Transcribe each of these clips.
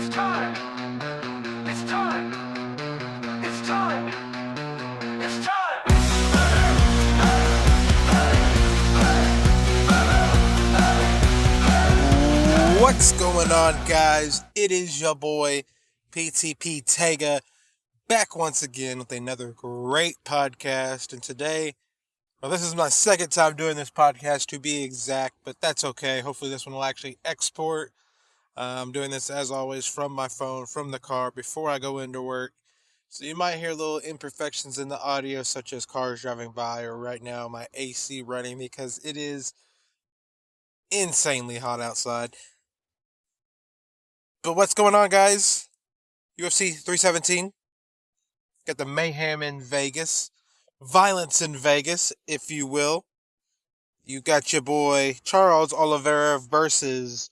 It's time. It's time. It's time. It's time. What's going on, guys? It is your boy, PTP Tega, back once again with another great podcast. And today, well, this is my second time doing this podcast to be exact, but that's okay. Hopefully this one will actually export. I'm doing this, as always, from my phone, from the car, before I go into work. So you might hear little imperfections in the audio, such as cars driving by, or right now my AC running, because it is insanely hot outside. But what's going on, guys? UFC 317. Got the mayhem in Vegas. Violence in Vegas, if you will. You got your boy Charles Oliveira versus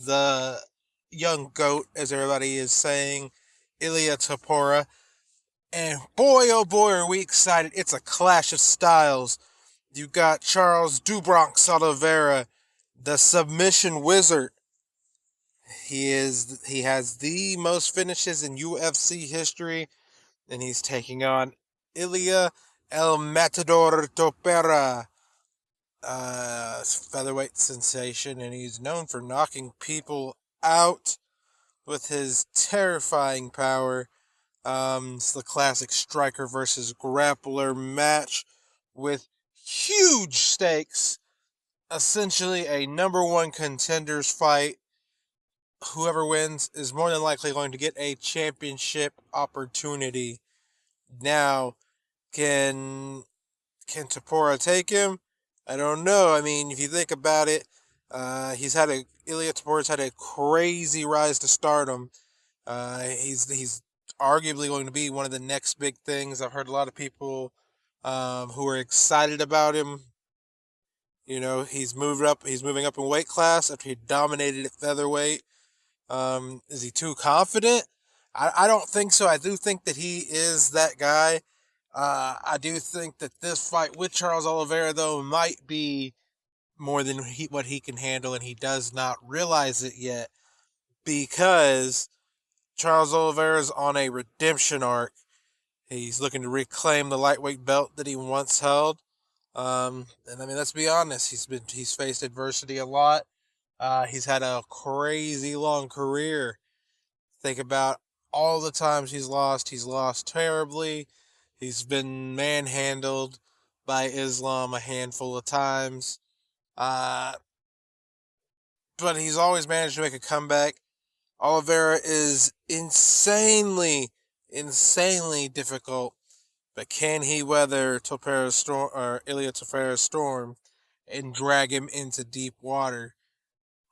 the young GOAT, as everybody is saying, Ilia Topuria. And boy, oh boy, are we excited. It's a clash of styles. You got Charles Bronx Oliveira, the submission wizard. He has the most finishes in UFC history, and he's taking on Ilia El Matador Topuria, featherweight sensation, and he's known for knocking people out with his terrifying power. It's the classic striker versus grappler match with huge stakes. Essentially a number one contenders fight. Whoever wins is more than likely going to get a championship opportunity. Now, can Topuria take him? I don't know. I mean, if you think about it, Ilia Topuria's had a crazy rise to stardom. He's arguably going to be one of the next big things. I've heard a lot of people who are excited about him. You know, he's moving up in weight class after he dominated at featherweight. Is he too confident? I don't think so. I do think that he is that guy. I do think that this fight with Charles Oliveira, though, might be more than what he can handle, and he does not realize it yet, because Charles Oliveira is on a redemption arc. He's looking to reclaim the lightweight belt that he once held. And I mean, let's be honest, he's faced adversity a lot. He's had a crazy long career. Think about all the times he's lost. He's lost terribly. He's been manhandled by Islam a handful of times. But he's always managed to make a comeback. Oliveira is insanely difficult. But can he weather Ilia Topuria's storm and drag him into deep water?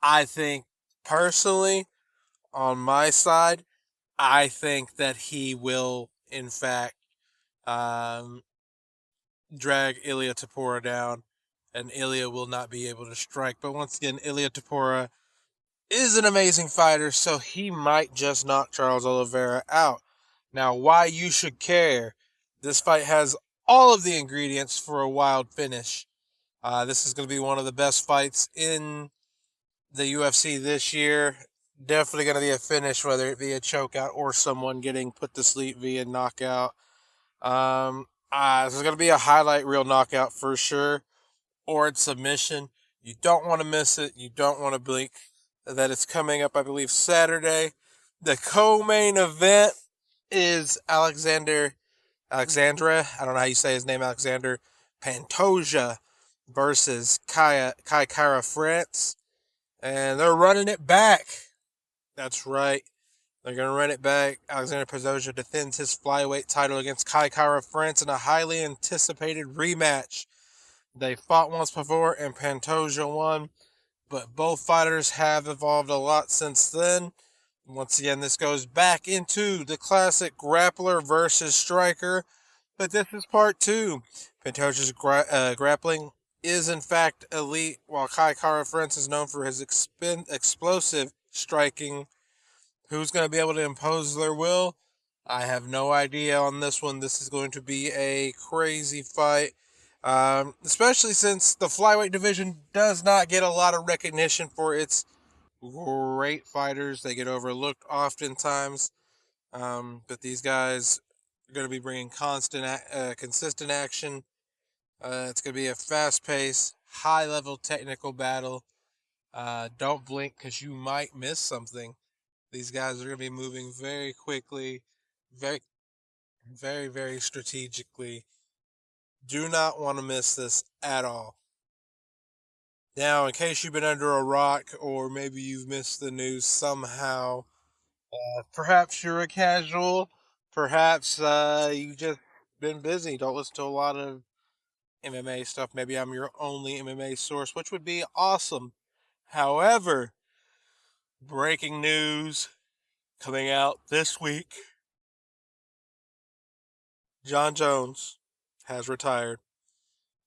I think, personally, on my side, I think that he will, in fact, drag Ilia Topuria down, and Ilia will not be able to strike. But once again, Ilia Topuria is an amazing fighter, so he might just knock Charles Oliveira out. Now, why you should care? This fight has all of the ingredients for a wild finish. This is going to be one of the best fights in the UFC this year. Definitely going to be a finish, whether it be a chokeout or someone getting put to sleep via knockout. This is going to be a highlight reel knockout for sure, or it's submission. You don't want to miss it. You don't want to blink. That it's coming up, I believe, Saturday. The co-main event is Alexandre, I don't know how you say his name, Alexandre Pantoja versus Kai Kara France. And they're running it back. That's right. They're going to run it back. Alexandre Pantoja defends his flyweight title against Kai Kara France in a highly anticipated rematch. They fought once before and Pantoja won, but both fighters have evolved a lot since then. Once again, this goes back into the classic grappler versus striker, but this is part two. Pantoja's grappling is in fact elite, while Kai Kara France is known for his explosive striking. Who's going to be able to impose their will? I have no idea on this one. This is going to be a crazy fight, especially since the flyweight division does not get a lot of recognition for its great fighters. They get overlooked oftentimes, but these guys are going to be bringing consistent action. It's going to be a fast-paced, high-level technical battle. Don't blink because you might miss something. These guys are going to be moving very quickly, very, very, very strategically. Do not want to miss this at all. Now, in case you've been under a rock or maybe you've missed the news somehow, perhaps you're a casual, perhaps you've just been busy, don't listen to a lot of MMA stuff. Maybe I'm your only MMA source, which would be awesome. However, breaking news coming out this week: Jon Jones has retired.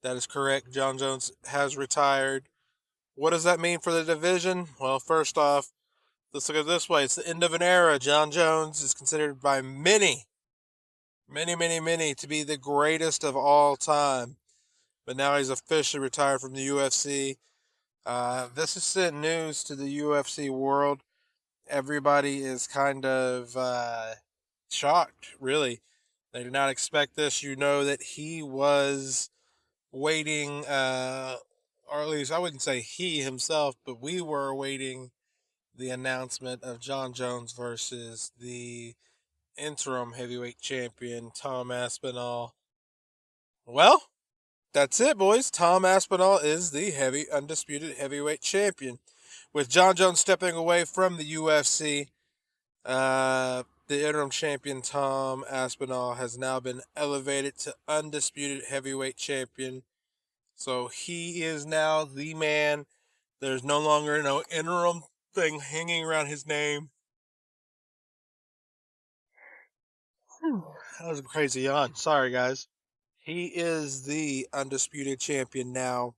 That is correct. Jon Jones has retired. What does that mean for the division? Well, first off, let's look at it this way. It's the end of an era. Jon Jones is considered by many, many, many, many to be the greatest of all time. But now he's officially retired from the UFC. This is sent news to the UFC world. Everybody is kind of shocked, really. They did not expect this. You know that he was waiting, or at least I wouldn't say he himself, but we were awaiting the announcement of Jon Jones versus the interim heavyweight champion, Tom Aspinall. Well, that's it, boys. Tom Aspinall is the undisputed heavyweight champion. With Jon Jones stepping away from the UFC, the interim champion Tom Aspinall has now been elevated to undisputed heavyweight champion. So he is now the man. There's no longer no interim thing hanging around his name. That was a crazy yawn. Sorry, guys. He is the undisputed champion now.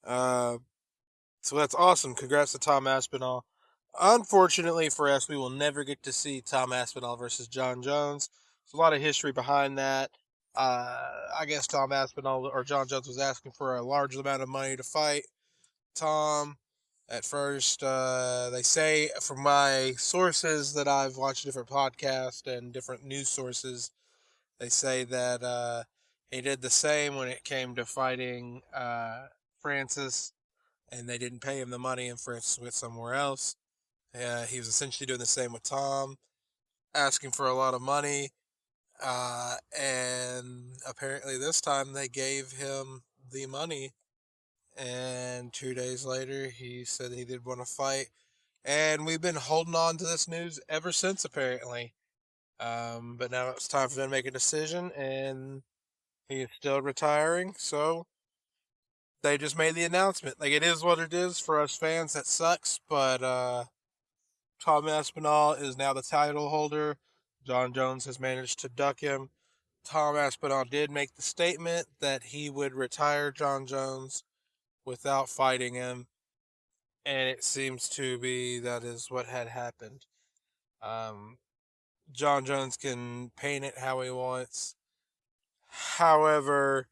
Uh, so that's awesome. Congrats to Tom Aspinall. Unfortunately for us, we will never get to see Tom Aspinall versus Jon Jones. There's a lot of history behind that. I guess Tom Aspinall or Jon Jones was asking for a large amount of money to fight Tom. At first, they say from my sources that I've watched different podcasts and different news sources, they say that he did the same when it came to fighting Francis, and they didn't pay him the money, and Francis went somewhere else. He was essentially doing the same with Tom, asking for a lot of money, and apparently this time they gave him the money. And 2 days later, he said he did want to fight. And we've been holding on to this news ever since, apparently. But now it's time for them to make a decision, and he is still retiring. So they just made the announcement. Like, it is what it is for us fans. That sucks. But Tom Aspinall is now the title holder. Jon Jones has managed to duck him. Tom Aspinall did make the statement that he would retire Jon Jones without fighting him, and it seems to be that is what had happened. Jon Jones can paint it how he wants. However,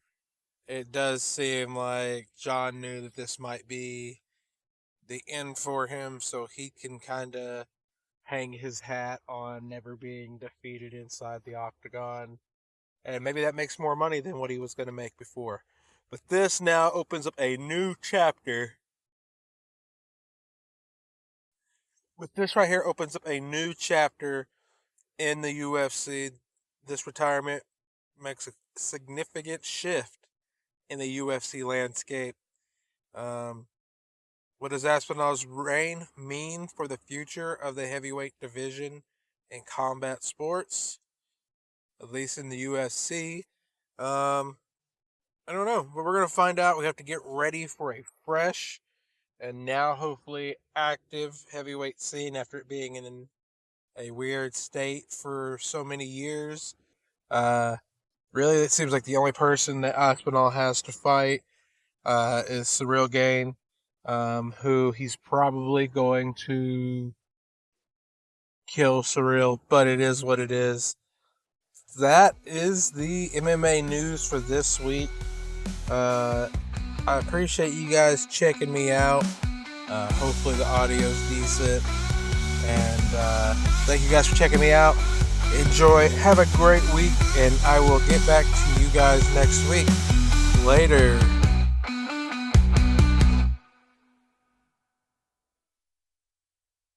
it does seem like Jon knew that this might be the end for him, so he can kind of hang his hat on never being defeated inside the Octagon. And maybe that makes more money than what he was going to make before. But this now opens up a new chapter. With this right here opens up a new chapter in the UFC. This retirement makes a significant shift in the UFC landscape. What does Aspinall's reign mean for the future of the heavyweight division in combat sports? At least in the UFC. I don't know, but we're going to find out. We have to get ready for a fresh and now hopefully active heavyweight scene after it being in a weird state for so many years. Really, it seems like the only person that Aspinall has to fight is Cyril Gane, who he's probably going to kill Cyril, but it is what it is. That is the MMA news for this week. I appreciate you guys checking me out. Hopefully the audio's decent. And thank you guys for checking me out. Enjoy. Have a great week. And I will get back to you guys next week. Later.